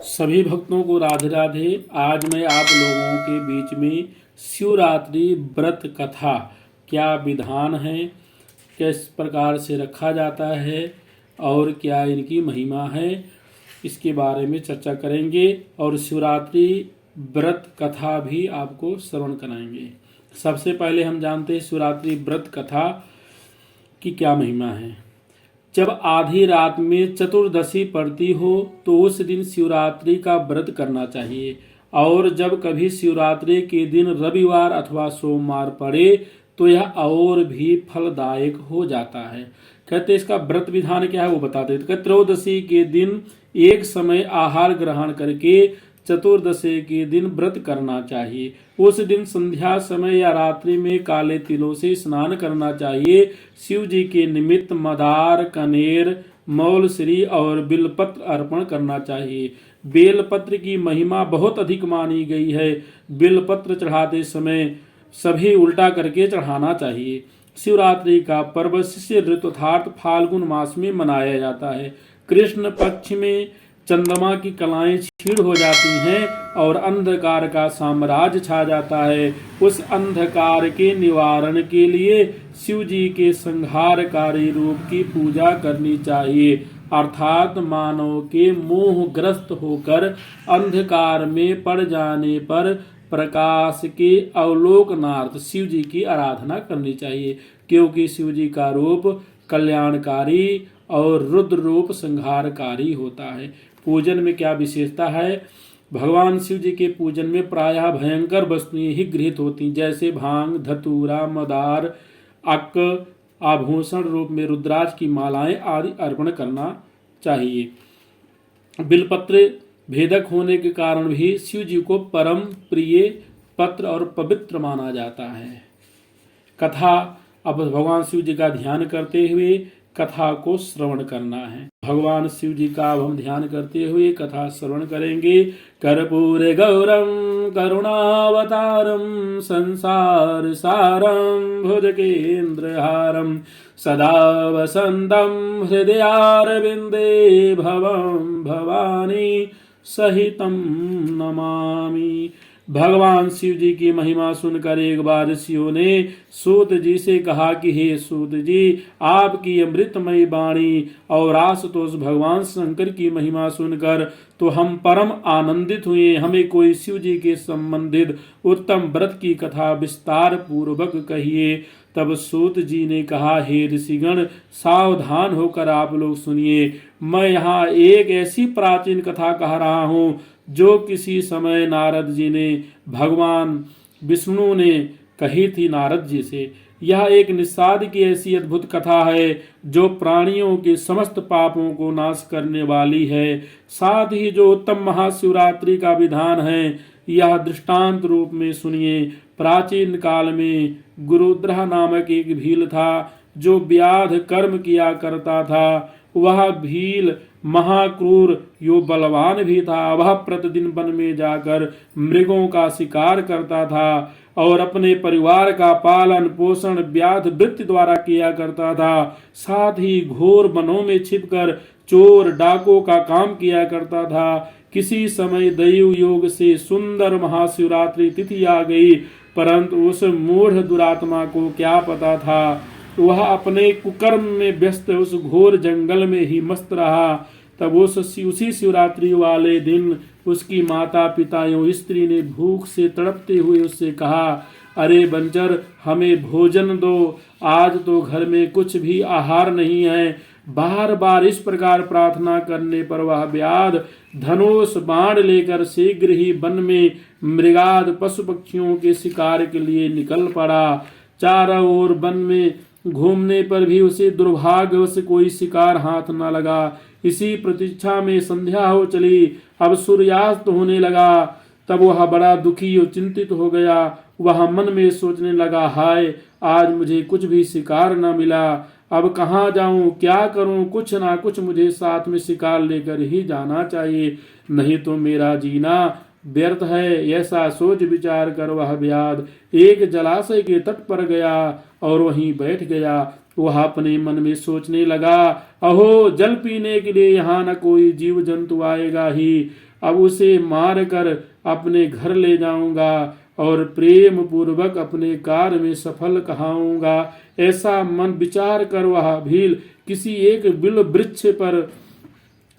सभी भक्तों को राधे राधे। आज मैं आप लोगों के बीच में शिवरात्रि व्रत कथा क्या विधान है, किस प्रकार से रखा जाता है और क्या इनकी महिमा है, इसके बारे में चर्चा करेंगे और शिवरात्रि व्रत कथा भी आपको श्रवण कराएंगे। सबसे पहले हम जानते हैं शिवरात्रि व्रत कथा की क्या महिमा है। जब आधी रात में चतुर्दशी पड़ती हो तो उस दिन शिवरात्रि का व्रत करना चाहिए, और जब कभी शिवरात्रि के दिन रविवार अथवा सोमवार पड़े तो यह और भी फलदायक हो जाता है। कहते इसका व्रत विधान क्या है वो बताते हैं। त्रयोदशी के दिन एक समय आहार ग्रहण करके चतुर्दशी के दिन व्रत करना चाहिए। उस दिन संध्या समय या रात्रि में काले तिलों से स्नान करना चाहिए। शिव जी के निमित्त मदार, कनेर, मौलश्री और बिलपत्र अर्पण करना चाहिए। बेलपत्र की महिमा बहुत अधिक मानी गई है। बेलपत्र चढ़ाते समय सभी उल्टा करके चढ़ाना चाहिए। शिवरात्रि का पर्व शिशिर ऋतु अर्थात फाल्गुन मास में मनाया जाता है। कृष्ण पक्ष में चंद्रमा की कलाएं क्षीण हो जाती हैं और अंधकार का साम्राज्य छा जाता है। उस अंधकार के निवारण के लिए शिव जी के संहारकारी रूप की पूजा करनी चाहिए, अर्थात मानव के मोहग्रस्त होकर अंधकार में पड़ जाने पर प्रकाश के अवलोकनार्थ शिव जी की आराधना करनी चाहिए, क्योंकि शिव जी का रूप कल्याणकारी और रुद्र रूप संहारकारी होता है। पूजन में क्या विशेषता है। भगवान शिव जी के पूजन में प्रायः भयंकर वस्तुएं ही गृहीत होती, जैसे भांग, धतूरा, मदार, अक, आभूषण रूप में रुद्राक्ष की मालाएं आदि अर्पण करना चाहिए। बिलपत्र भेदक होने के कारण भी शिव जी को परम प्रिय पत्र और पवित्र माना जाता है। कथा। अब भगवान शिव जी का ध्यान करते हुए कथा को श्रवण करना है। भगवान शिव जी का अब हम ध्यान करते हुए कथा श्रवण करेंगे। कर्पूर गौरम करुणावतारम संसार सारम भुजगेन्द्रहारम सदा वसंतम हृदयारविंदे भवम भवानी सहितम नमामि। भगवान शिव जी की महिमा सुनकर एक बार शिव ने सूत जी से कहा कि हे सूत जी, आपकी अमृतमयी वाणी और आशुतोष भगवान शंकर की महिमा सुनकर तो हम परम आनंदित हुए। हमें कोई शिव जी के संबंधित उत्तम व्रत की कथा विस्तार पूर्वक कहिए। तब सूत जी ने कहा, हे ऋषिगण, सावधान होकर आप लोग सुनिए। मैं यहाँ एक ऐसी प्राचीन कथा कह रहा हूँ जो किसी समय नारद जी ने भगवान विष्णु ने कही थी नारद जी से। यह एक निषाद की ऐसी अद्भुत कथा है जो प्राणियों के समस्त पापों को नाश करने वाली है। साथ ही जो उत्तम महाशिवरात्रि का विधान है यह दृष्टांत रूप में सुनिए। प्राचीन काल में गुरुद्रह नामक एक भील था जो व्याध कर्म किया करता था। वह भील महाक्रूर यो बलवान भी था। वह प्रतिदिन वन में जाकर मृगों का शिकार करता था और अपने परिवार का पालन पोषण व्याध वृत्ति द्वारा किया करता था। साथ ही घोर वनों में छिपकर चोर डाकों का काम किया करता था। किसी समय दैव योग से सुंदर महाशिवरात्रि तिथि आ गई, परंतु उस मूढ़ दुरात्मा को क्या पता था, वह अपने कुकर्म में व्यस्त उस घोर जंगल में ही मस्त रहा। तब उसी शिवरात्रि वाले दिन उसकी माता पिता एवं स्त्री ने भूख से तड़पते हुए उससे कहा, अरे बंजर, हमें भोजन दो, आज तो घर में कुछ भी आहार नहीं है। बार बार इस प्रकार प्रार्थना करने पर वह व्याध धनुष बाण लेकर शीघ्र ही वन में मृगाद पशु पक्षियों के शिकार के लिए निकल पड़ा। चारों ओर वन में घूमने पर भी उसे दुर्भाग्यवश कोई शिकार हाथ न लगा। इसी प्रतीक्षा में संध्या हो चली। अब सूर्यास्त होने लगा। तब वह बड़ा दुखी और चिंतित हो गया। वह मन में सोचने लगा, हाय, आज मुझे कुछ भी शिकार न मिला। अब कहाँ जाऊं, क्या करूं, कुछ ना कुछ मुझे साथ में शिकार लेकर ही जाना चाहिए, नहीं तो मेरा जीना व्यर्थ है। ऐसा सोच विचार कर वह व्याध एक जलाशय के तट पर गया और वहीं बैठ गया। वह अपने मन में सोचने लगा, अहो जल पीने के लिए यहाँ न कोई जीव जंतु आएगा ही। अब उसे मार कर अपने घर ले जाऊंगा और प्रेम पूर्वक अपने कार्य में सफल कहाऊंगा। ऐसा मन विचार कर वह भील किसी एक बिल वृक्ष पर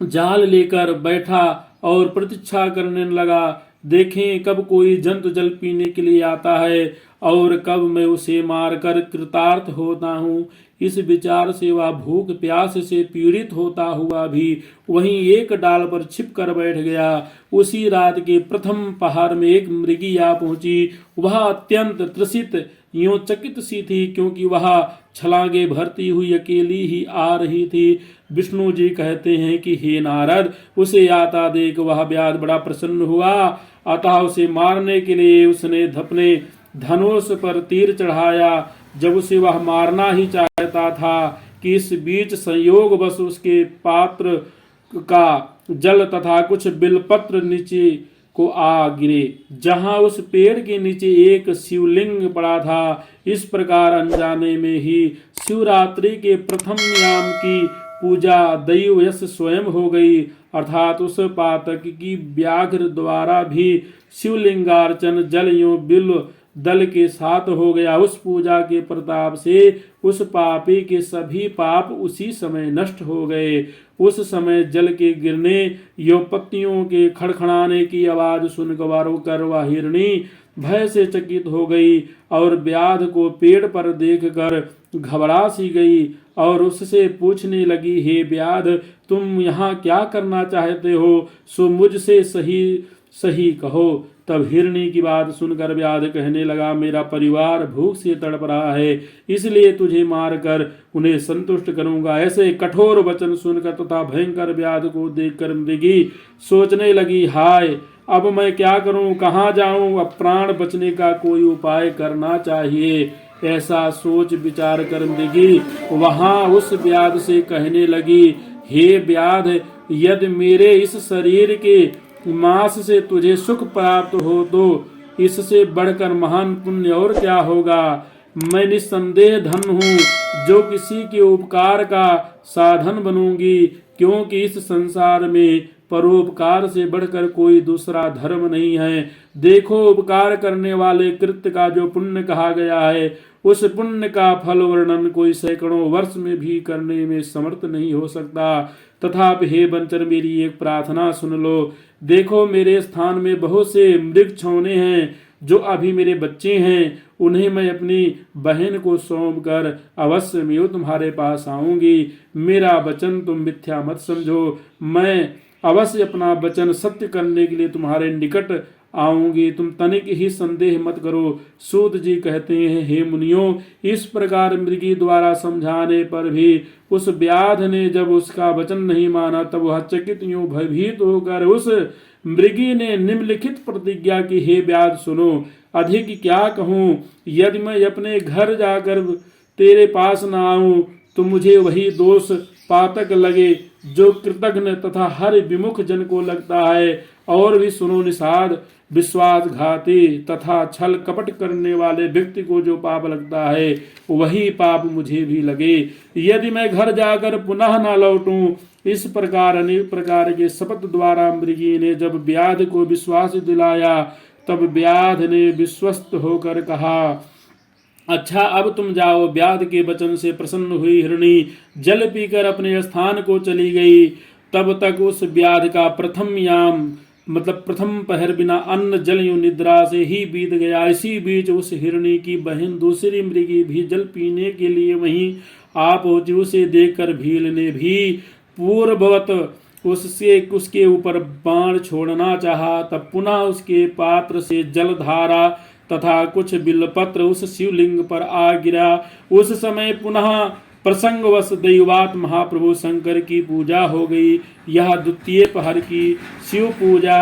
जाल लेकर बैठा और प्रतीक्षा करने लगा, देखें कब कोई जंतु जल पीने के लिए आता है और कब मैं उसे मारकर कृतार्थ होता हूँ। इस विचार से वह भूख प्यास से पीड़ित होता हुआ भी वहीं एक डाल पर छिप कर बैठ गया। उसी रात के प्रथम पहर में एक मृगी आ पहुंची। वह अत्यंत त्रसित यूं चकित सी थी, क्योंकि वह छलांगे भरती हुई अकेली ही आ रही थी। विष्णु जी कहते हैं कि हे नारद, उसे आता देख वह व्याध बड़ा प्रसन्न हुआ, अतः उसे मारने के लिए उसने अपने धनुष पर तीर चढ़ाया। जब उसे वह मारना ही चाहता था कि इस बीच संयोग बस उसके पात्र का जल तथा कुछ बिलपत्र नीचे को आ गिरे, जहां उस पेड़ के नीचे एक शिवलिंग पड़ा था। इस प्रकार अनजाने में ही शिवरात्रि के प्रथम याम की पूजा दैवयश स्वयं हो गई, अर्थात उस पातक की व्याघ्र द्वारा भी शिवलिंगार्चन जल यूं बिल दल के साथ हो गया। उस पूजा के प्रताप से उस पापी के सभी पाप उसी समय नष्ट हो गए। उस समय जल के गिरने यो पत्तियों के खड़खड़ाने की आवाज सुनकर वह हिरणी भय से चकित हो गई और व्याध को पेड़ पर देखकर घबरा सी गई और उससे पूछने लगी, हे व्याध, तुम यहाँ क्या करना चाहते हो? सो मुझसे सही सही कहो। तब हिरणी की बात सुनकर व्याध कहने लगा, मेरा परिवार भूख से तड़प रहा है, इसलिए तुझे मारकर उन्हें संतुष्ट करूंगा। ऐसे कठोर वचन सुनकर तथा भयंकर व्याध को देखकर मृगी सोचने लगी, हाय अब मैं क्या करूं, कहाँ जाऊं? अब प्राण बचने का कोई उपाय करना चाहिए। ऐसा सोच विचार कर मृगी वहां उस व्याध से कहने लगी, हे व्याध, यदि मेरे इस शरीर के मांस से तुझे सुख प्राप्त हो तो इससे बढ़कर महान पुण्य और क्या होगा। मैं निस्संदेह धन हूँ जो किसी के उपकार का साधन बनूंगी, क्योंकि इस संसार में परोपकार से बढ़कर कोई दूसरा धर्म नहीं है। देखो, उपकार करने वाले कृत्य का जो पुण्य कहा गया है, उस पुण्य का फल वर्णन कोई सैकड़ों वर्ष में भी करने में समर्थ नहीं हो सकता। तथापि हे बंचर, मेरी एक प्रार्थना सुन लो। देखो, मेरे स्थान में बहुत से मृग छौने हैं जो अभी मेरे बच्चे हैं। उन्हें मैं अपनी बहन को सौंप कर अवश्य मैं तुम्हारे पास आऊंगी। मेरा वचन तुम मिथ्या मत समझो। मैं अवश्य अपना वचन सत्य करने के लिए तुम्हारे निकट आऊंगी, तुम तनिक ही संदेह मत करो। सूत जी कहते हैं, हे मुनियों, इस प्रकार मृगी द्वारा समझाने पर भी उस व्याध ने जब उसका वचन नहीं माना, तब वह चकित यूं भयभीत होकर उस मृगी ने निम्नलिखित प्रतिज्ञा की, हे व्याध सुनो, अधिक क्या कहूं, यदि मैं अपने घर जाकर तेरे पास न आऊं तो मुझे वही दोष पातक लगे जो कृतघ्न तथा हर विमुख जन को लगता है। और भी सुनो निषाद, विश्वासघाती तथा छल कपट करने वाले व्यक्ति को जो पाप लगता है, वही पाप मुझे भी लगे यदि मैं घर जाकर पुनः न लौटूं। इस प्रकार अनेक प्रकार के शपथ द्वारा मृगी ने जब व्याध को विश्वास दिलाया, तब व्याध ने विश्वस्त होकर कहा, अच्छा अब तुम जाओ। व्याध के वचन से प्रसन्न हुई हिरणी जल पीकर अपने स्थान को चली गई। तब तक उस व्याध का प्रथम याम प्रथम पहर बिना अन्न जल यूं निद्रा से ही बीत गया। इसी बीच उस हिरणी की बहन दूसरी मृगी भी जल पीने के लिए वहीं आ पहुंची। उसे देखकर भील ने भी पूर्ववत उसके ऊपर बाण छोड़ना चाहा, तब पुनः उसके पात्र से जलधारा तथा कुछ बिलपत्र उस शिवलिंग पर आ गिरा। उस समय पुनः प्रसंगवश दैवात महाप्रभु शंकर की पूजा हो गई। यह द्वितीय पहर की शिव पूजा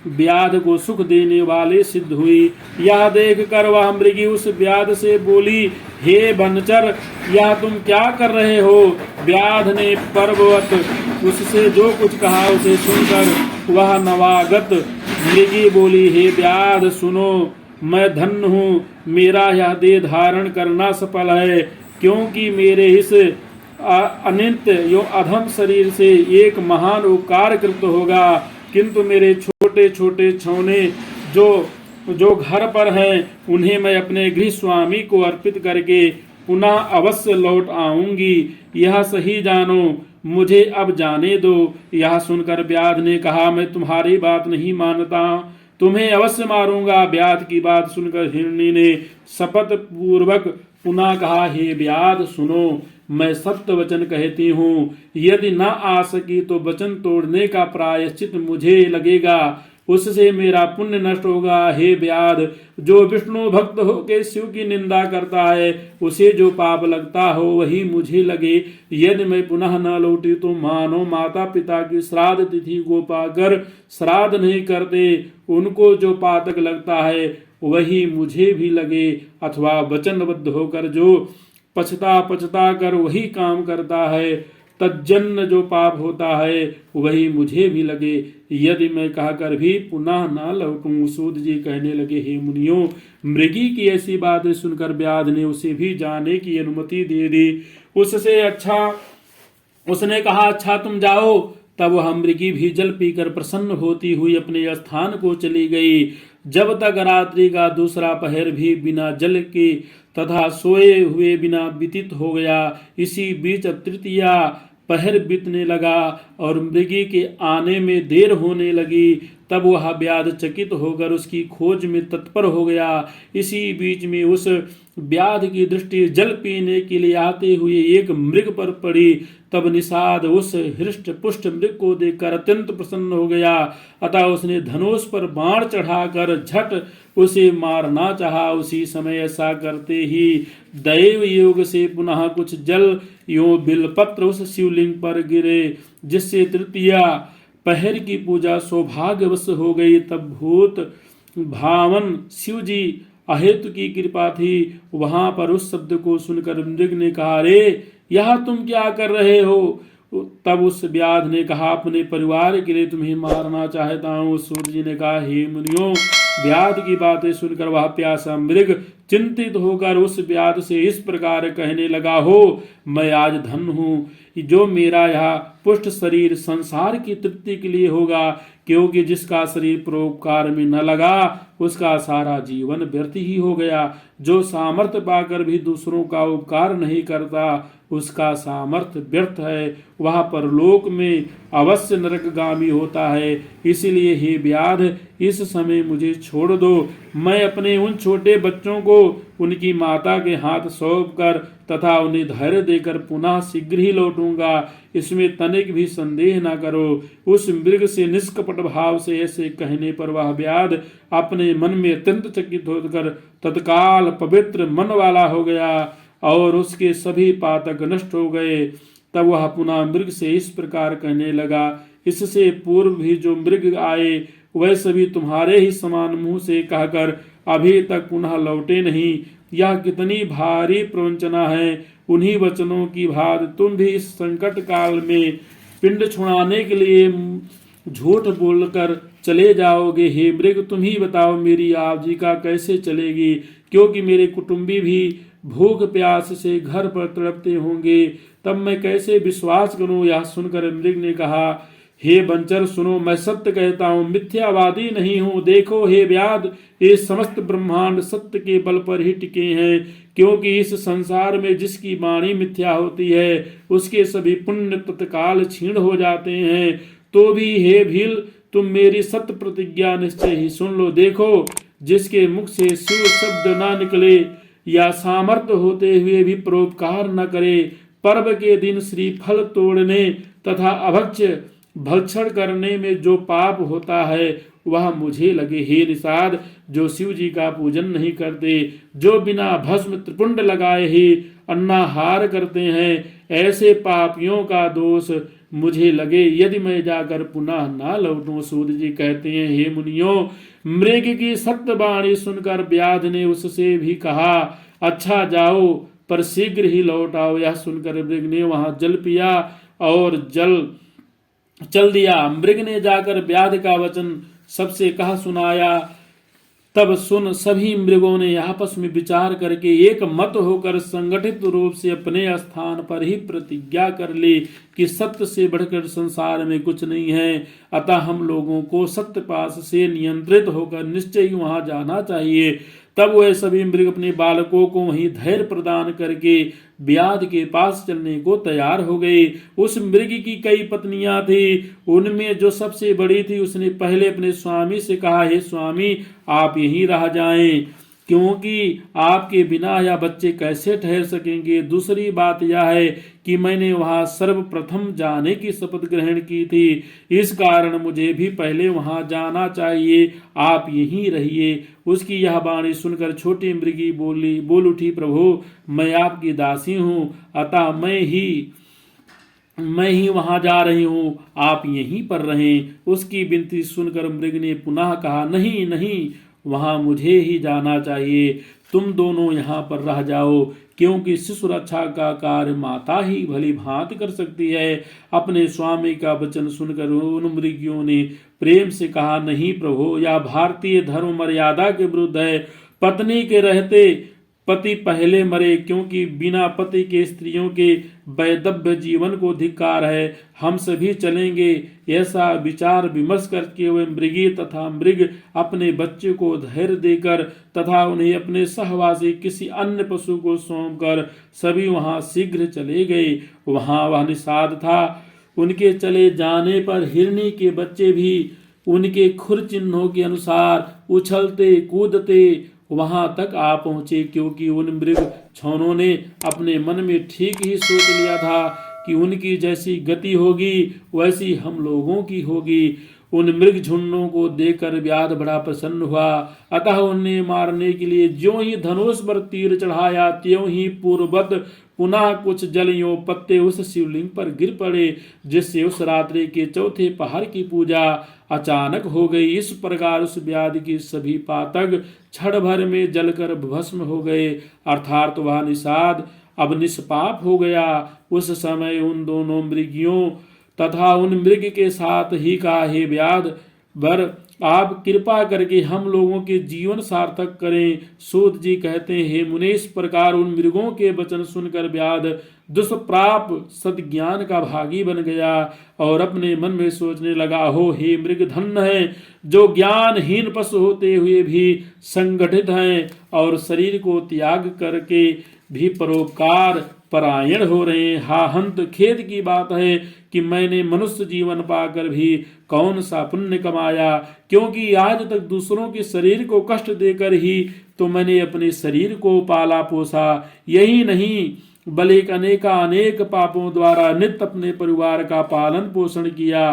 व्याध को सुख देने वाले सिद्ध हुई। यह देख कर वह मृगी उस व्याध से बोली, हे बनचर, यह तुम क्या कर रहे हो? व्याध ने पर्ववत उससे जो कुछ कहा उसे सुनकर वह नवागत मृगी बोली, हे व्याध सुनो, मैं धन्य हूँ, मेरा यह देह धारण करना सफल है। क्योंकि मेरे इस अनित यो अधम शरीर से एक महान उपकार कृत होगा, किंतु मेरे छोटे छोटे छौने जो जो घर पर हैं उन्हें मैं अपने गृह स्वामी को अर्पित करके पुनः अवश्य लौट आऊंगी, यह सही जानो, मुझे अब जाने दो। यह सुनकर व्याध ने कहा, मैं तुम्हारी बात नहीं मानता, तुम्हें अवश्य मारूंगा। व्याध की बात सुनकर हिरणी ने शपथ पूर्वक पुनः कहा, हे व्याध सुनो, मैं सत्य वचन कहती हूँ, यदि न आ सकी तो वचन तोड़ने का प्रायश्चित मुझे लगेगा, उससे मेरा पुण्य नष्ट होगा। हे व्याध, जो विष्णु भक्त होकर शिव की निंदा करता है उसे जो पाप लगता हो वही मुझे लगे। यदि मैं पुनः न लौटी तो मानो माता पिता की श्राद्ध तिथि को पाकर श्राद्ध नहीं करते, उनको जो पातक लगता है वही मुझे भी लगे, अथवा वचनबद्ध होकर जो पछता कर वही काम करता है, तज्जन्य जो पाप होता है वही मुझे भी लगे, यदि मैं कहकर भी पुनः न लौटूं। सूत जी कहने लगे, हे मुनियों, मृगी की ऐसी बातें सुनकर व्याध ने उसे भी जाने की अनुमति दे दी। उसने कहा, अच्छा तुम जाओ। तब वह मृगी भी जल पीकर प्रसन्न होती हुई अपने स्थान को चली गई। जब तक रात्रि का दूसरा पहर भी बिना जल के तथा सोए हुए बिना व्यतीत हो गया। इसी बीच अब तृतीया पहर बीतने लगा और मृगी के आने में देर होने लगी। तब वह व्याध चकित होकर उसकी खोज में तत्पर हो गया। इसी बीच में उस व्याध की दृष्टि जल पीने के लिए आते हुए एक मृग पर पड़ी। तब निषाद उस हृष्ट पुष्ट मृग को देखकर अत्यंत प्रसन्न हो गया, अतः उसने धनुष पर बाण चढ़ाकर झट उसे मारना चाहा। उसी समय ऐसा करते ही दैव योग से पुनः कुछ जल यो बिलपत्र उस शिवलिंग पर गिरे, जिससे तृतीया पहर की पूजा सौभाग्यवश हो गई। तब भूत भावन शिव जी अहेतु की कृपा थी। वहां पर उस शब्द को सुनकर मृग ने कहा, रे यह तुम क्या कर रहे हो? तब उस व्याध ने कहा, अपने परिवार के लिए तुम्हें मारना चाहता हूँ। सूर्य जी ने कहा, हे मुनियों, व्याध की बातें सुनकर वह प्यासा मृग चिंतित होकर उस व्याध से इस प्रकार कहने लगा, हो मैं आज धन्य हूँ जो मेरा यह पुष्ट शरीर संसार की तृप्ति के लिए होगा, क्योंकि जिसका शरीर परोपकार में न लगा उसका सारा जीवन व्यर्थ ही हो गया। जो सामर्थ्य पाकर भी दूसरों का उपकार नहीं करता उसका सामर्थ्य व्यर्थ है, वह परलोक में अवश्य नरकगामी होता है। इसलिए हे व्याध, इस समय मुझे छोड़ दो, मैं अपने उन छोटे बच्चों को उनकी माता के हाथ सौंप कर तथा उन्हें धैर्य देकर पुनः शीघ्र ही लौटूंगा, इसमें तनिक भी संदेह न करो। उस मृग से निष्कपट भाव से ऐसे कहने पर वह व्याध अपने मन में अत्यंत चकित होकर तत्काल पवित्र मन वाला हो गया और उसके सभी पातक नष्ट हो गए। तब वह पुनः मृग से इस प्रकार कहने लगा, इससे पूर्व भी जो मृग आए वह सभी तुम्हारे ही समान मुंह से कहकर अभी तक पुनः लौटे नहीं। यह कितनी भारी प्रवंचना है। उन्हीं वचनों की भात तुम भी इस संकट काल में पिंड छुड़ाने के लिए झूठ बोलकर चले जाओगे। हे मृग, तुम ही बताओ मेरी आजीविका कैसे चलेगी, क्योंकि मेरे कुटुंबी भी भूख प्यास से घर पर तड़पते होंगे, तब मैं कैसे विश्वास करूं। यह सुनकर मृग ने कहा, हे बंचर सुनो, मैं सत्य कहता हूँ, मिथ्यावादी नहीं हूँ। देखो हे व्याध, ये समस्त ब्रह्मांड सत्य के बल पर ही टिके हैं, क्योंकि इस संसार में जिसकी वाणी मिथ्या होती है उसके सभी पुण्य तत्काल क्षीण हो जाते हैं। तो भी हे भील, तुम मेरी सत्य प्रतिज्ञा निश्चय ही सुन लो। देखो, जिसके मुख से शिव शब्द ना निकले या सामर्थ्य होते हुए भी परोपकार न करे, पर्व के दिन श्रीफल तोड़ने तथा अभक्ष्य भक्षण करने में जो पाप होता है वह मुझे लगे। हे निषाद, जो शिव जी का पूजन नहीं करते, जो बिना भस्म त्रिपुंड लगाए ही अन्नाहार करते हैं, ऐसे पापियों का दोष मुझे लगे, यदि मैं जाकर पुनः ना लौटूं। सूर्य जी कहते हैं, हे मुनियों, मृग की सत्य वाणी सुनकर व्याध ने उससे भी कहा, अच्छा जाओ, पर शीघ्र ही लौट आओ। यह सुनकर मृग ने वहां जल पिया और चल दिया। मृग ने जाकर व्याध का वचन सबसे कहा सुनाया। तब सुन सभी मृगों ने आपस में विचार करके एक मत होकर संगठित रूप से अपने स्थान पर ही प्रतिज्ञा कर ली कि सत्य से बढ़कर संसार में कुछ नहीं है। अतः हम लोगों को सत्यपाश से नियंत्रित होकर निश्चय ही वहां जाना चाहिए। तब वह सभी मृग अपने बालकों को वहीं धैर्य प्रदान करके व्याध के पास चलने को तैयार हो गए। उस मृग की कई पत्नियां थी। उनमें जो सबसे बड़ी थी उसने पहले अपने स्वामी से कहा, हे स्वामी, आप यहीं रह जाएं, क्योंकि आपके बिना यह बच्चे कैसे ठहर सकेंगे। दूसरी बात यह है कि मैंने वहां सर्वप्रथम जाने की शपथ ग्रहण की थी, इस कारण मुझे भी पहले वहां जाना चाहिए, आप यहीं रहिए। उसकी यह वाणी सुनकर छोटी मृगी बोल उठी, प्रभु, मैं आपकी दासी हूं, अतः मैं ही वहां जा रही हूं, आप यहीं पर रहें। उसकी विनती सुनकर मृग ने पुनः कहा, नहीं नहीं, वहां मुझे ही जाना चाहिए, तुम दोनों यहाँ पर रह जाओ, क्योंकि शिशु रक्षा का कार्य माता ही भली भांति कर सकती है। अपने स्वामी का वचन सुनकर उन मृगियों ने प्रेम से कहा, नहीं प्रभु, यह भारतीय धर्म मर्यादा के विरुद्ध है। पत्नी के रहते पति पहले मरे, क्योंकि बिना पति के स्त्रियों के वैधव्य जीवन को धिक्कार है। हम सभी चलेंगे। ऐसा विचार विमर्श करके वे मृगी तथा मृग अपने बच्चे को धैर्य देकर तथा उन्हें अपने सहवासी किसी अन्य पशु को सौंपकर सभी वहां शीघ्र चले गए। वहां वह निषाद था। उनके चले जाने पर हिरनी के बच्चे भी उनके खुर चिन्हों के अनुसार उछलते कूदते वहां तक आ पहुंचे, क्योंकि उन मृग छौनों ने अपने मन में ठीक ही सोच लिया था कि उनकी जैसी गति होगी वैसी हम लोगों की होगी। उन मृग झुंडों को देखकर व्याध बड़ा प्रसन्न हुआ। अतः उन्हें मारने के लिए ज्यों ही धनुष पर तीर चढ़ाया, त्यों ही पूर्ववत पुनः कुछ जलियों पत्ते उस शिवलिंग पर गिर पड़े, जिससे उस रात्रि के चौथे पहर की पूजा अचानक हो गई। इस प्रकार उस व्याध की सभी पातक क्षण भर में जलकर भस्म हो गए, अर्थात वह निषाद अब निष्पाप हो गया। उस समय उन दोनों मृगियों तथा उन मृग के साथ ही कहा, हे व्याध वर, आप कृपा करके हम लोगों के जीवन सार्थक करें। सूत जी कहते हैं, हे मुने, इस प्रकार उन मृगों के वचन सुनकर व्याध दुष्प्राप सद्ज्ञान का भागी बन गया और अपने मन में सोचने लगा, हो हे मृग, धन्य है जो ज्ञानहीन पशु होते हुए भी संगठित हैं और शरीर को त्याग करके भी परोपकार परायण हो रहे हैं। हा हंत, खेद की बात है कि मैंने मनुष्य जीवन पाकर भी कौन सा पुण्य कमाया, क्योंकि आज तक दूसरों के शरीर को कष्ट देकर ही तो मैंने अपने शरीर को पाला पोसा। यही नहीं बल्कि अनेक पापों द्वारा नित्य अपने परिवार का पालन पोषण किया।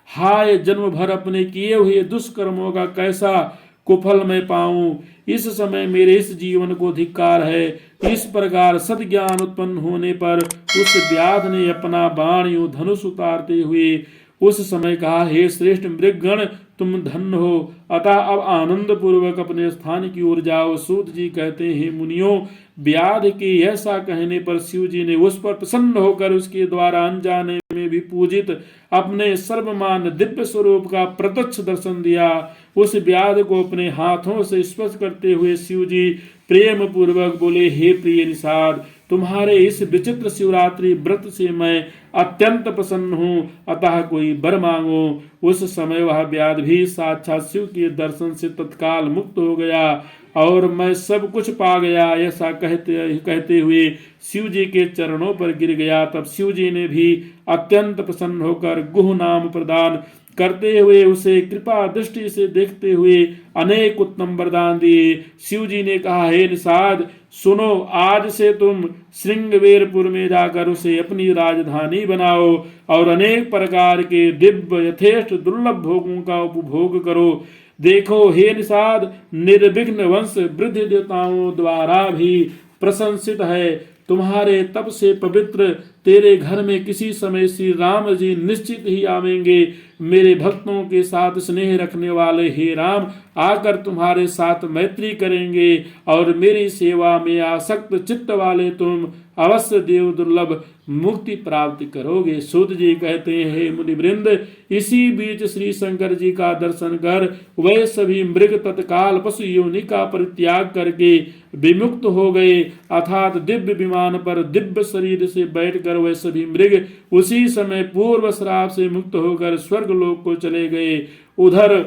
हाय, जन्म भर अपने किए हुए दुष्कर्मों का कैसा कुफल मैं पाऊं। इस समय मेरे इस जीवन को धिक्कार है। इस प्रकार सद्ज्ञान उत्पन्न होने पर उस व्याध ने अपना बाण यूं धनुष उतारते हुए उस समय कहा, हे श्रेष्ठ मृगगण, तुम धन्य हो, अतः अब आनंद पूर्वक अपने स्थान की ओर जाओ। सूत जी कहते हैं, मुनियों, व्याध के ऐसा कहने पर शिव जी ने उस पर प्रसन्न होकर उसके द्वारा अनजाने में भी पूजित अपने सर्वमान दिव्य स्वरूप का प्रत्यक्ष दर्शन दिया। उस व्याध को अपने हाथों से स्पर्श करते हुए शिव जी प्रेम पूर्वक बोले, हे प्रिय निषाद, तुम्हारे इस विचित्र शिवरात्रि व्रत से मैं अत्यंत प्रसन्न हूँ, अतः कोई वर मांगो। उस समय वह व्याध भी साक्षात शिव के दर्शन से तत्काल मुक्त हो गया और मैं सब कुछ पा गया, ऐसा कहते हुए शिव जी के चरणों पर गिर गया। तब शिव जी ने भी अत्यंत प्रसन्न होकर गुह नाम प्रदान करते हुए उसे कृपा दृष्टि से देखते हुए अनेक उत्तम वरदान दिए। शिव जी ने कहा, हे निषाद, सुनो, आज से तुम श्रृंगवेरपुर में जाकर उसे अपनी राजधानी बनाओ और अनेक प्रकार के दिव्य यथेष्ट दुर्लभ भोगों का उपभोग करो। देखो हे निषाद, निर्विघ्न वंश वृद्धि देवताओं द्वारा भी प्रशंसित है। तुम्हारे तप से पवित्र तेरे घर में किसी समय श्री राम जी निश्चित ही आवेंगे। मेरे भक्तों के साथ स्नेह रखने वाले हे राम आकर तुम्हारे साथ मैत्री करेंगे और मेरी सेवा में आसक्त चित्त वाले तुम अवश्य देव दुर्लभ मुक्ति प्राप्त करोगे। सूत जी कहते हैं, हे मुनिवृंद, इसी बीच श्री शंकर जी का दर्शन कर वह सभी मृग तत्काल पशु योनि का परित्याग करके विमुक्त हो गए, अर्थात दिव्य विमान पर दिव्य शरीर से बैठकर वह सभी मृग उसी समय पूर्व श्राप से मुक्त होकर स्वर्ग लोक को चले गए। उधर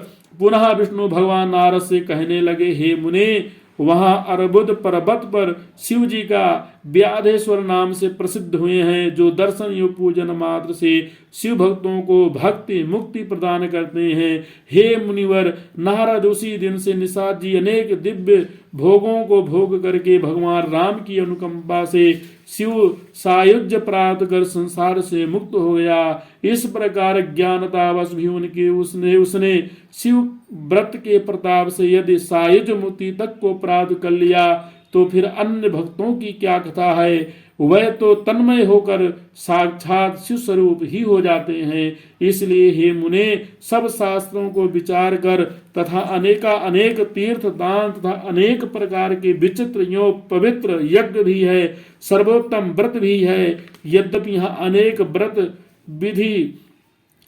पुनः विष्णु भगवान नारद से कहने लगे, हे मुने, वहां अर्बुद पर्वत पर शिव जी का व्याधेश्वर नाम से प्रसिद्ध हुए हैं, जो दर्शन व पूजन मात्र से शिव भक्तों को भक्ति मुक्ति प्रदान करते हैं। हे मुनिवर, नारद उसी दिन से निषाद जी अनेक दिव्य भोगों को भोग करके भगवान राम की अनुकंपा से शिव सायुज्य प्राप्त कर संसार से मुक्त हो गया। इस प्रकार ज्ञानतावश भी उसने शिव व्रत के प्रताप से यदि सायुज मुक्ति तक को प्राप्त कर लिया तो फिर अन्य भक्तों की क्या कथा है। वह तो तन्मय होकर साक्षात शिव स्वरूप ही हो जाते हैं। इसलिए हे मुने, सब शास्त्रों को विचार कर तथा अनेक तीर्थ दान तथा अनेक प्रकार के विचित्र एवं पवित्र यज्ञ भी है, सर्वोत्तम व्रत भी है। यद्यपि यहाँ अनेक व्रत विधि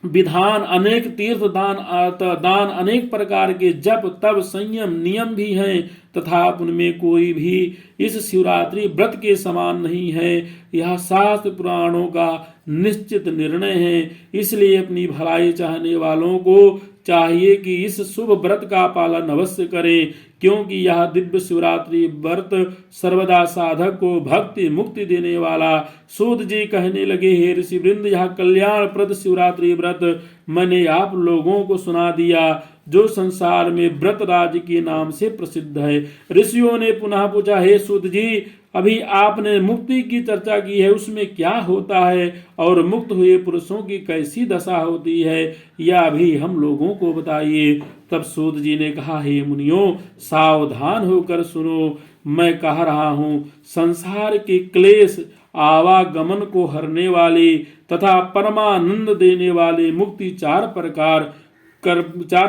विधान, अनेक तीर्थ दान, अनेक प्रकार के जप तप संयम नियम भी हैं, तथा उनमें कोई भी इस शिवरात्रि व्रत के समान नहीं है। यह शास्त्र पुराणों का निश्चित निर्णय है। इसलिए अपनी भलाई चाहने वालों को चाहिए कि इस शुभ व्रत का पालन अवश्य करें, क्योंकि यह दिव्य शिवरात्रि व्रत सर्वदा साधक को भक्ति मुक्ति देने वाला। सूत जी कहने लगे, हे ऋषिवृंद, यह कल्याणप्रद शिवरात्रि व्रत मैंने आप लोगों को सुना दिया, जो संसार में व्रत राज के नाम से प्रसिद्ध है। ऋषियों ने पुनः पूछा, हे सूत जी, अभी आपने मुक्ति की चर्चा की है, उसमें क्या होता है और मुक्त हुए पुरुषों की कैसी दशा होती है, यह भी हम लोगों को बताइए। तब सूत जी ने कहा, हे मुनियों, सावधान होकर सुनो, मैं कह रहा हूँ। संसार के क्लेश आवागमन को हरने वाली तथा परमानंद देने वाली मुक्ति चार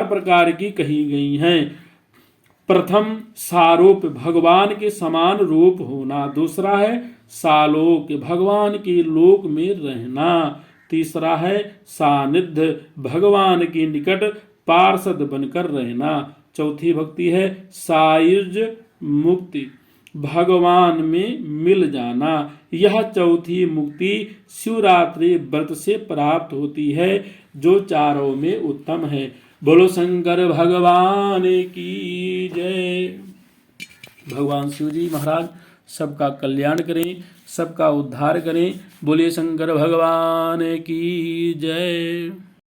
प्रकार की कही गई हैं। प्रथम, सारूप, भगवान के समान रूप होना। दूसरा है सालोक, भगवान के लोक में रहना। तीसरा है सानिध्य, भगवान के निकट पार्षद बनकर रहना। चौथी भक्ति है सायुज मुक्ति, भगवान में मिल जाना। यह चौथी मुक्ति शिवरात्रि व्रत से प्राप्त होती है, जो चारों में उत्तम है। बोलो शंकर भगवान की जय। भगवान शिव जी महाराज सबका कल्याण करें, सबका उद्धार करें। बोलिए शंकर भगवान की जय।